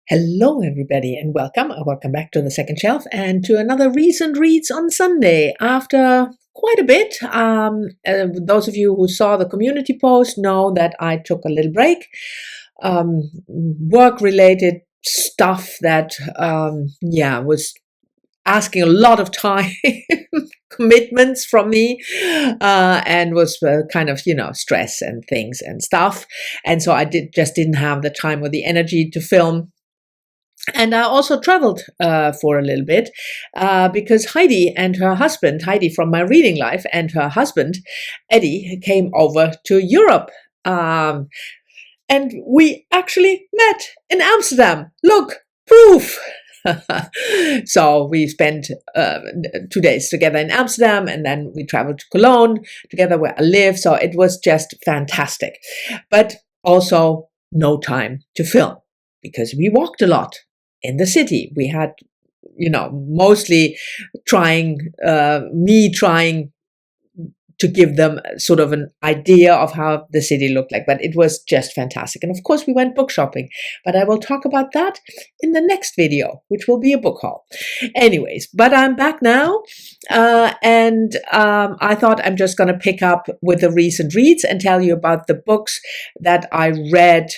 Hello, everybody, and welcome. Welcome back to the second shelf and to another Recent Reads on Sunday. After quite a bit, those of you who saw the community post know that I took a little break. Work-related stuff that, was asking a lot of time, commitments from me, and was kind of, stress and things and stuff. And so I just didn't have the time or the energy to film. And I also traveled for a little bit because Heidi and her husband, Heidi from my reading life, and her husband, Eddie, came over to Europe. And we actually met in Amsterdam. Look, proof! So we spent 2 days together in Amsterdam, and then we traveled to Cologne together where I live. So it was just fantastic. But also no time to film because we walked a lot in the city. We had, mostly me trying to give them sort of an idea of how the city looked like, but it was just fantastic. And of course we went book shopping, but I will talk about that in the next video, which will be a book haul. Anyways, but I'm back now, and I thought I'm just going to pick up with the recent reads and tell you about the books that I read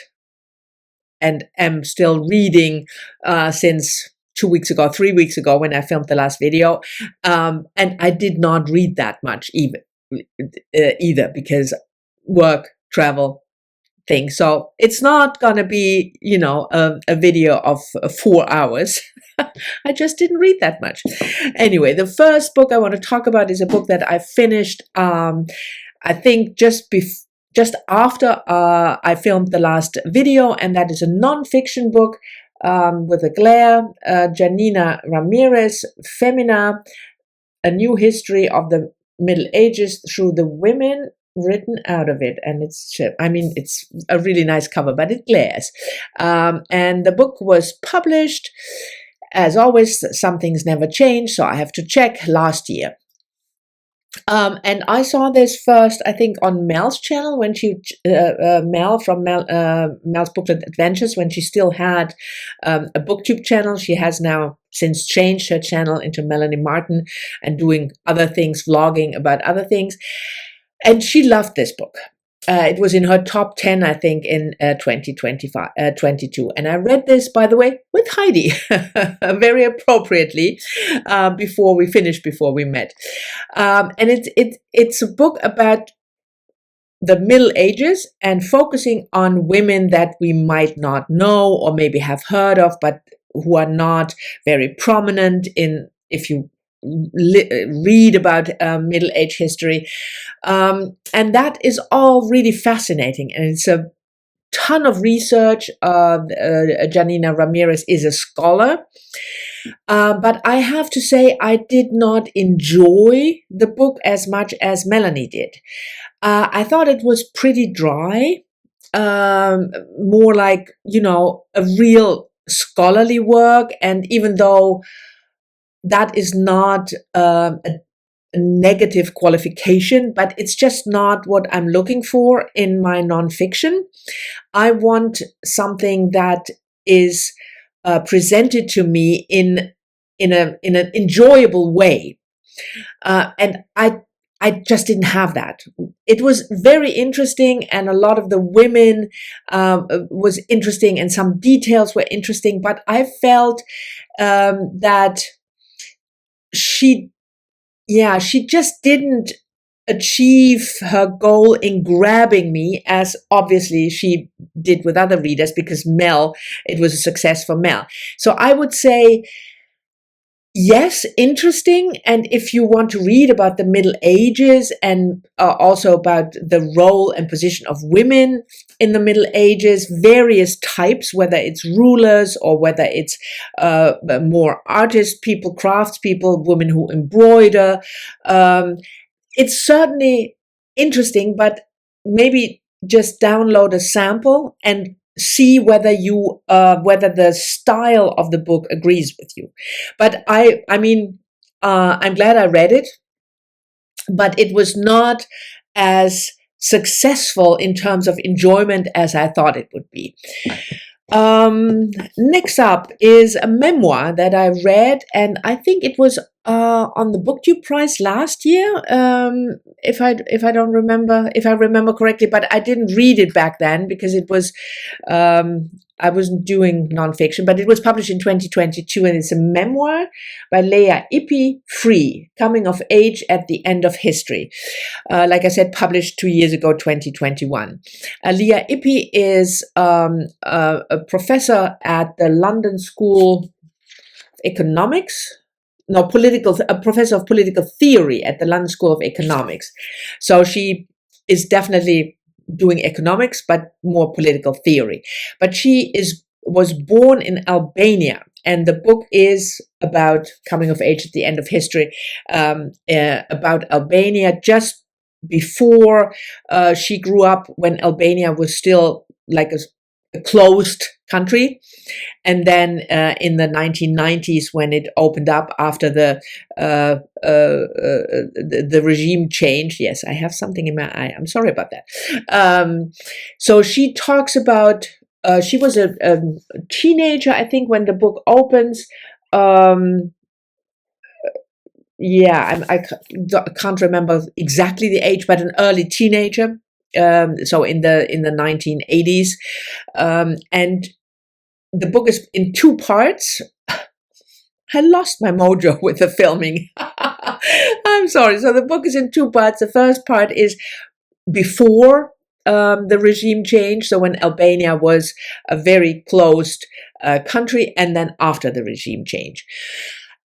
and am still reading since 3 weeks ago when I filmed the last video. And I did not read that much either because work, travel, things. So it's not going to be, a video of 4 hours. I just didn't read that much. Anyway, the first book I want to talk about is a book that I finished, I think just after I filmed the last video, and that is a non-fiction book with a glare, Janina Ramirez, Femina, A New History of the Middle Ages Through the Women Written Out of It. And it's a really nice cover, but it glares. And the book was published, as always, some things never change, so I have to check, last year. And I saw this first, I think, on Mel's channel when Mel from Mel's Booklet Adventures, when she still had a BookTube channel. She has now since changed her channel into Melanie Martin and doing other things, vlogging about other things. And she loved this book. It was in her top 10, I think, in 2022. And I read this, by the way, with Heidi, very appropriately, before we met. And it's a book about the Middle Ages and focusing on women that we might not know or maybe have heard of, but who are not very prominent if you read about Middle Age history. And that is all really fascinating. And it's a ton of research. Janina Ramirez is a scholar. But I have to say, I did not enjoy the book as much as Melanie did. I thought it was pretty dry, more like, a real scholarly work. And even though that is not a negative qualification, but it's just not what I'm looking for in my nonfiction. I want something that is presented to me in an enjoyable way, and I just didn't have that. It was very interesting, and a lot of the women was interesting, and some details were interesting, but I felt that she just didn't achieve her goal in grabbing me as obviously she did with other readers, because it was a success for Mel. So I would say, yes, interesting. And if you want to read about the Middle Ages and also about the role and position of women in the Middle Ages, various types, whether it's rulers or whether it's more artist people, crafts people, women who embroider, it's certainly interesting, but maybe just download a sample and see whether whether the style of the book agrees with you. But I'm glad I read it, but it was not as successful in terms of enjoyment as I thought it would be. Next up is a memoir that I read, and I think it was on the BookTube Prize last year, if I remember correctly. But I didn't read it back then because it was I wasn't doing nonfiction. But it was published in 2022, and it's a memoir by Leah Ippy, Free: Coming of Age at the End of History. Like I said, published 2 years ago, 2021. Leah Ippy is a professor at the London School of Economics. No, a professor of political theory at the London School of Economics. So she is definitely doing economics, but more political theory. But she was born in Albania, and the book is about coming of age at the end of history, about Albania just before she grew up, when Albania was still like a closed country, and then in the 1990s, when it opened up after the regime change. Yes, I have something in my eye. I'm sorry about that. So she talks about. She was a teenager, I think, when the book opens. Yeah, I can't remember exactly the age, but an early teenager. So in the 1980s, and the book is in two parts. I lost my mojo with the filming. I'm sorry. So the book is in two parts. The first part is before the regime change, so when Albania was a very closed country, and then after the regime change.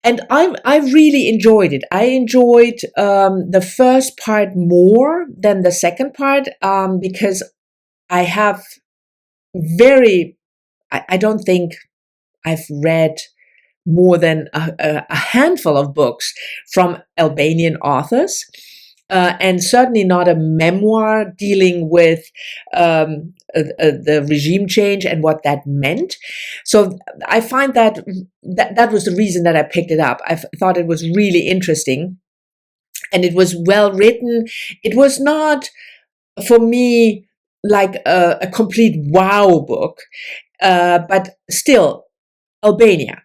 And I really enjoyed it. I enjoyed the first part more than the second part, because I have I don't think I've read more than a handful of books from Albanian authors. And certainly not a memoir dealing with the regime change and what that meant. So I find that was the reason that I picked it up. I thought it was really interesting, and it was well written. It was not, for me, like a complete wow book, but still, Albania.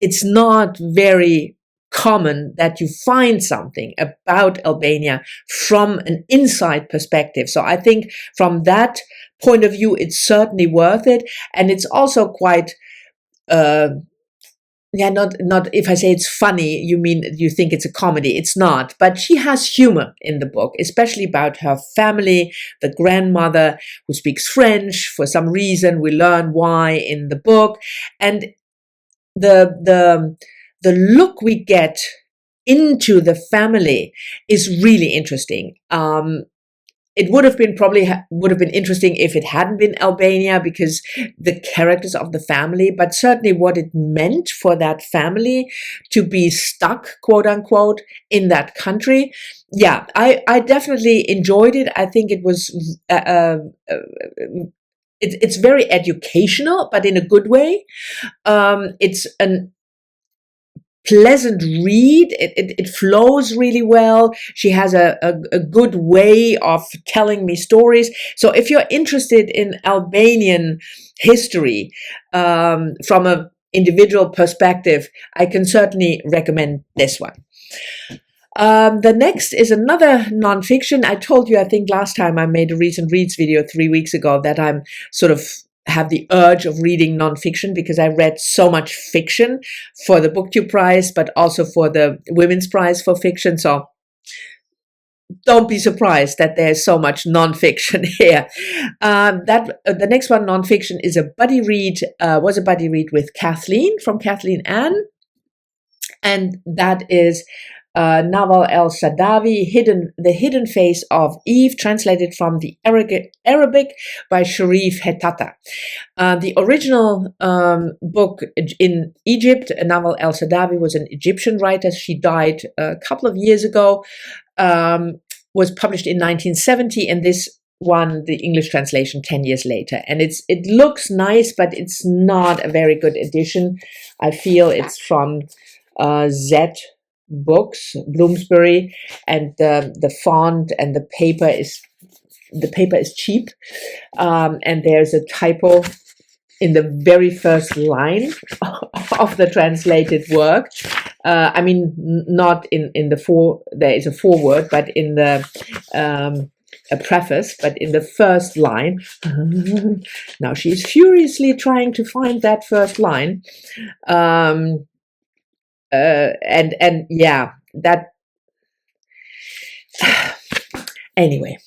It's not very common that you find something about Albania from an inside perspective. So I think from that point of view, it's certainly worth it. And it's also quite, not if I say it's funny, you think it's a comedy. It's not. But she has humor in the book, especially about her family, the grandmother who speaks French for some reason. We learn why in the book. And the look we get into the family is really interesting. It would have been interesting if it hadn't been Albania, because the characters of the family, but certainly what it meant for that family to be stuck, quote unquote, in that country. Yeah, I definitely enjoyed it. I think it was, it's very educational, but in a good way. It's an pleasant read. It flows really well. She has a good way of telling me stories. So if you're interested in Albanian history from an individual perspective, I can certainly recommend this one. The next is another nonfiction. I told you, I think last time I made a recent reads video 3 weeks ago, that I'm sort of have the urge of reading nonfiction, because I read so much fiction for the BookTube Prize, but also for the Women's Prize for Fiction. So don't be surprised that there's so much nonfiction here. The next one, nonfiction, is a buddy read. Was a buddy read with Kathleen, from Kathleen Ann, and that is Naval El-Sadawi, The Hidden Face of Eve, translated from the Arabic by Sharif Hetata. The original book in Egypt, Naval El-Sadawi was an Egyptian writer. She died a couple of years ago, was published in 1970, and this one, the English translation, 10 years later. And it looks nice, but it's not a very good edition. I feel it's from Z Books, Bloomsbury, and the font and the paper is cheap, and there's a typo in the very first line of the translated work. I mean, not in the there is a foreword, but in the a preface, but in the first line. Now she's furiously trying to find that first line. And yeah, that anyway,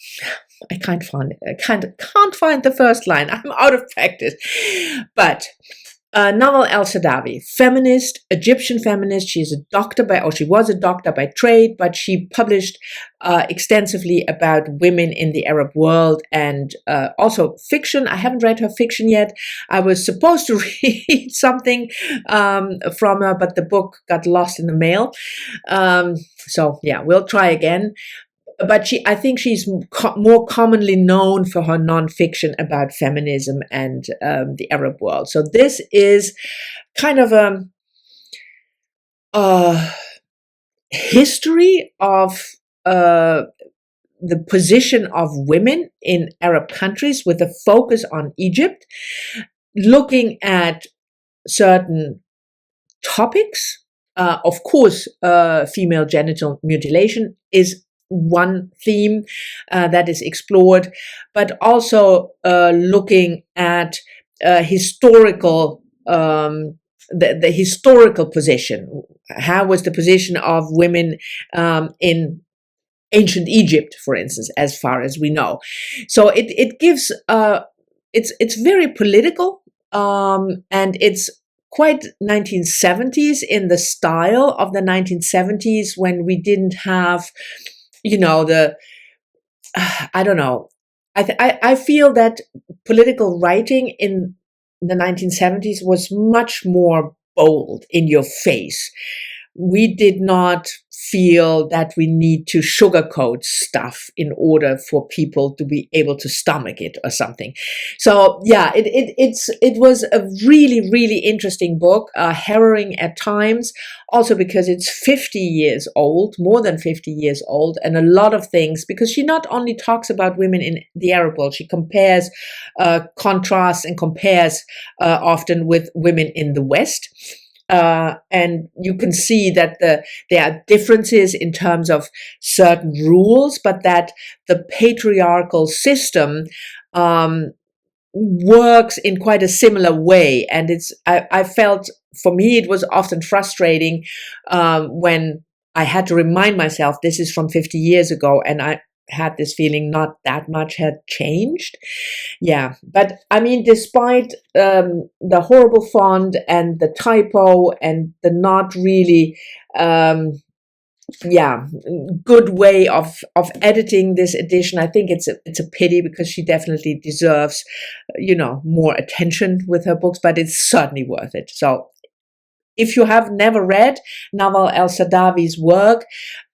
I can't find it. I can't find the first line. I'm out of practice. But Nawal El-Saadawi, feminist, Egyptian feminist. She's a doctor she was a doctor by trade, but she published extensively about women in the Arab world and also fiction. I haven't read her fiction yet. I was supposed to read something from her, but the book got lost in the mail. So yeah, we'll try again. But I think she's more commonly known for her nonfiction about feminism and the Arab world. So this is kind of a history of the position of women in Arab countries with a focus on Egypt, looking at certain topics. Of course, female genital mutilation is one theme that is explored, but also looking at historical the historical position. How was the position of women in ancient Egypt, for instance, as far as we know? So it gives it's very political, and it's quite 1970s in the style of the 1970s, when we didn't have, you know, I don't know. I feel that political writing in the 1970s was much more bold, in your face. We did not feel that we need to sugarcoat stuff in order for people to be able to stomach it or something. So yeah, it was a really, really interesting book, harrowing at times, also because it's 50 years old, more than 50 years old, and a lot of things, because she not only talks about women in the Arab world, she compares, contrasts and compares often with women in the West. And you can see that there are differences in terms of certain rules, but that the patriarchal system works in quite a similar way. And I felt, for me, it was often frustrating when I had to remind myself this is from 50 years ago, and I had this feeling not that much had changed. Yeah, but I mean, despite the horrible font and the typo and the not really good way of editing this edition, I think it's a pity, because she definitely deserves, you know, more attention with her books, but it's certainly worth it. So if you have never read Nawal El-Saadawi's work,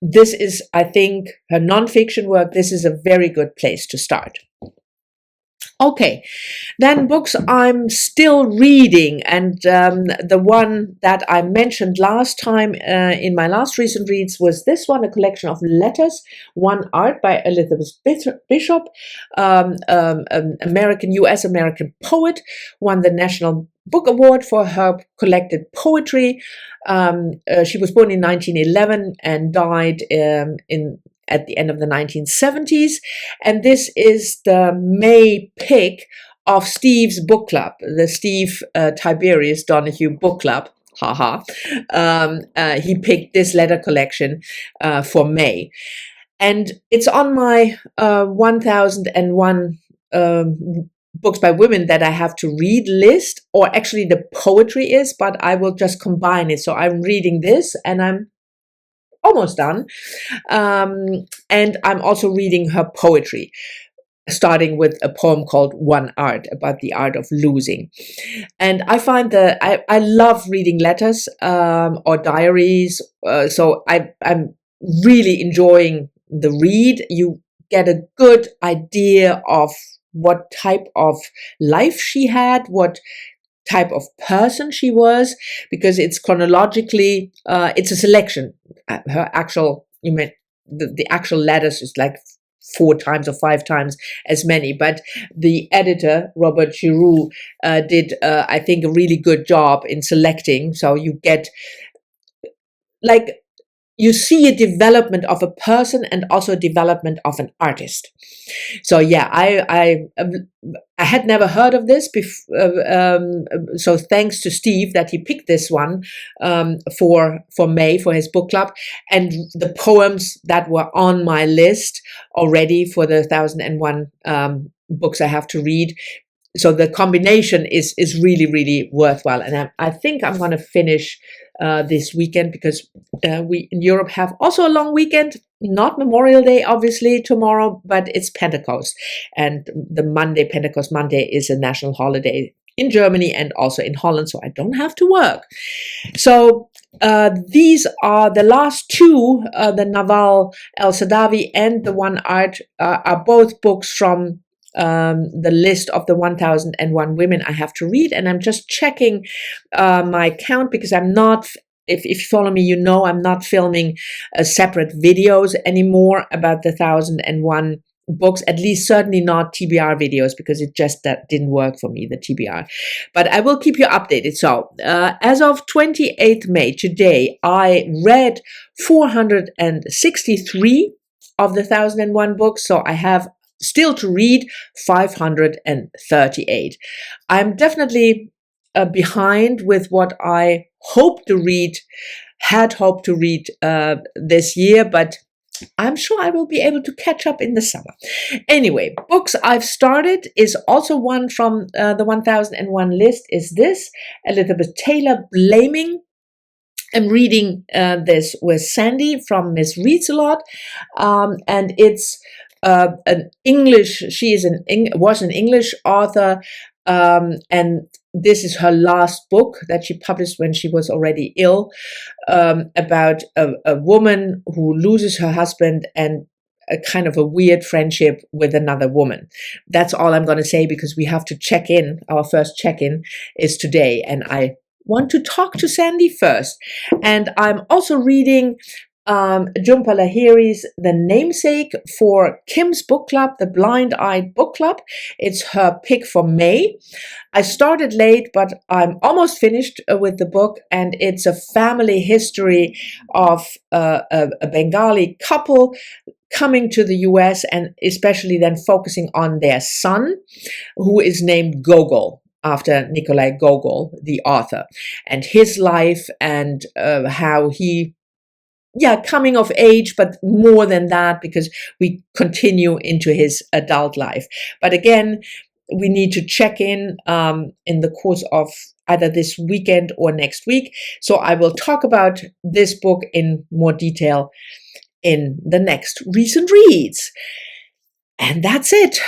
this is, I think, her nonfiction work, this is a very good place to start. Okay, then books I'm still reading, and the one that I mentioned last time in my last recent reads was this one, a collection of letters, One Art by Elizabeth Bishop, US American poet, won the National Book Award for her collected poetry. She was born in 1911 and died at the end of the 1970s. And this is the May pick of Steve's book club, the Steve Tiberius Donahue book club. Haha. He picked this letter collection for May. And it's on my 1001 books by women that I have to read list, or actually the poetry is, but I will just combine it. So I'm reading this and I'm almost done. And I'm also reading her poetry, starting with a poem called One Art, about the art of losing. And I find that I love reading letters or diaries. So I'm really enjoying the read. You get a good idea of what type of life she had, what type of person she was, because it's chronologically, it's a selection. Her actual, the actual letters is like 4 times or 5 times as many. But the editor, Robert Giroux, did, I think, a really good job in selecting. So you get, like, you see a development of a person and also a development of an artist. So yeah, I had never heard of this before. So thanks to Steve that he picked this one for May for his book club, and the poems that were on my list already for the 1001 books I have to read. So the combination is really, really worthwhile, and I think I'm going to finish this weekend, because we in Europe have also a long weekend. Not Memorial Day, obviously, tomorrow, but it's Pentecost, and the Monday, Pentecost Monday, is a national holiday in Germany and also in Holland, so I don't have to work. So these are the last two, the Naval El Sadawi and the One Art, are both books from the list of the 1001 women I have to read. And I'm just checking my count, because I'm not, if you follow me, you know I'm not filming separate videos anymore about the 1001 books, at least certainly not TBR videos, because it just didn't work for me, the TBR. But I will keep you updated. So as of 28th May, today, I read 463 of the 1001 books. So I have still to read 538. I'm definitely behind with what I had hoped to read this year, but I'm sure I will be able to catch up in the summer. Anyway, books I've started is also one from the 1001 list, is this, Elizabeth Taylor, Blaming. I'm reading this with Sandy from Miss Reads a Lot, and it's an English. She is was an English author, and this is her last book that she published when she was already ill, about a woman who loses her husband and a kind of a weird friendship with another woman. That's all I'm going to say, because we have to check in. Our first check-in is today, and I want to talk to Sandy first. And I'm also reading Jhumpa Lahiri's The Namesake for Kim's book club, the Blind-Eyed Book Club. It's her pick for May. I started late, but I'm almost finished with the book, and it's a family history of a Bengali couple coming to the US, and especially then focusing on their son, who is named Gogol, after Nikolai Gogol, the author, and his life, and how he, coming of age, but more than that, because we continue into his adult life. But again, we need to check in the course of either this weekend or next week. So I will talk about this book in more detail in the next Recent Reads. And that's it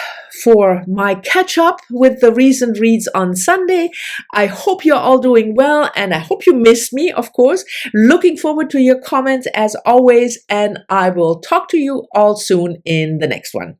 for my catch up with the Recent Reads on Sunday. I hope you're all doing well, and I hope you missed me, of course. Looking forward to your comments as always, and I will talk to you all soon in the next one.